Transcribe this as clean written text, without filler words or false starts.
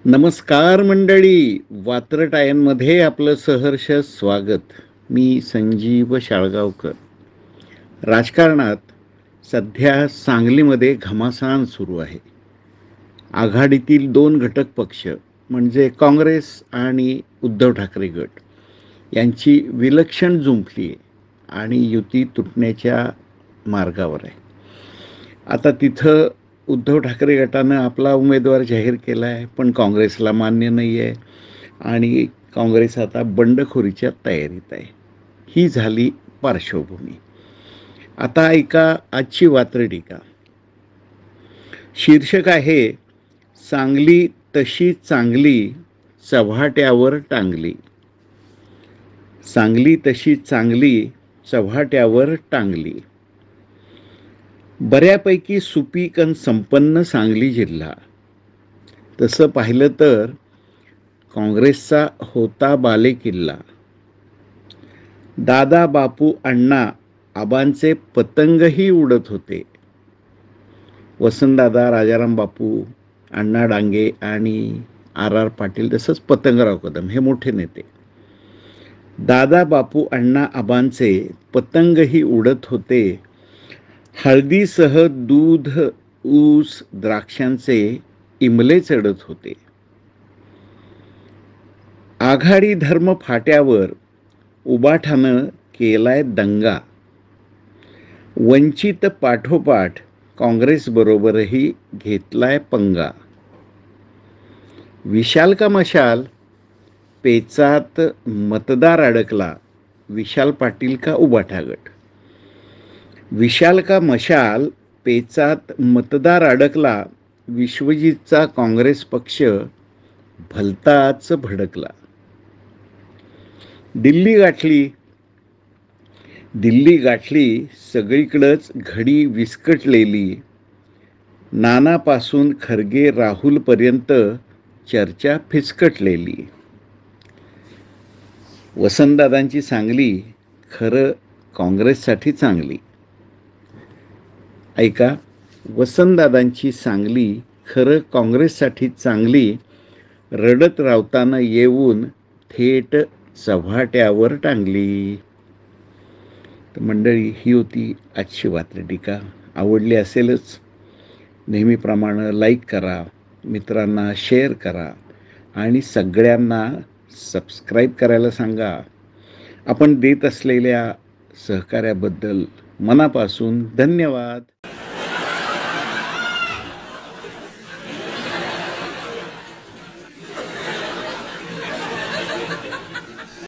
नमस्कार मंडळी, वात्रटायनमध्ये आपलं सहर्ष स्वागत. मी संजीव शाळगावकर. राजकारणात सध्या सांगलीमध्ये घमासान सुरू आहे. आघाडीतील दोन घटक पक्ष म्हणजे काँग्रेस आणि उद्धव ठाकरे गट यांची विलक्षण जुंपली आहे आणि युती तुटण्याच्या मार्गावर आहे. आता तिथं उद्धव ठाकरे गटानं आपला उमेदवार जाहीर केला आहे, पण काँग्रेसला मान्य नाही आहे आणि काँग्रेस आता बंडखोरीच्या तयारीत आहे. ही झाली पार्श्वभूमी. आता ऐका आजची वात्रटिका. शीर्षक आहे, सांगली तशी चांगली चव्हाट्यावर टांगली. सांगली तशी चांगली चव्हाट्यावर टांगली. बऱ्यापैकी सुपीक आणि संपन्न सांगली जिल्हा. तसं पाहिलं तर काँग्रेसचा होता बालेकिल्ला. दादा बापू अण्णा आबांचे पतंगही उडत होते. वसंतदादा, राजाराम बापू, अण्णा डांगे आणि आर पाटील, तसंच पतंगराव कदम हे मोठे नेते. दादा बापू अण्णा आबांचे पतंगही उडत होते. हळदीसह दूध, ऊस, द्राक्षांचे इमले चढत होते. आघाडी धर्म फाट्यावर उबाठानं केलाय दंगा. वंचित पाठोपाठ काँग्रेसबरोबरही घेतलाय पंगा. विशाल का मशाल, पेचात मतदार अडकला. विशाल पाटील का उबाठा गट. विशाल का मशाल, पेचात मतदार अडकला. विश्वजितचा काँग्रेस पक्ष भलताच भडकला. दिल्ली गाठली सगळीकडंच घडी विस्कटलेली. नानापासून खरगे राहुलपर्यंत चर्चा फिसकटलेली. वसंतदादांची सांगली खरं काँग्रेससाठी चांगली. ऐका, वसंतदादांची सांगली खरं काँग्रेससाठी चांगली. रडत रावताना येऊन थेट चव्हाट्यावर टांगली. तर मंडळी, ही होती आजची वात्रटिका. आवडली असेलच. नेहमीप्रमाणे लाईक करा, मित्रांना शेअर करा आणि सगळ्यांना सबस्क्राईब करायला सांगा. आपण देत असलेल्या सहकार्याबद्दल मनापासून धन्यवाद.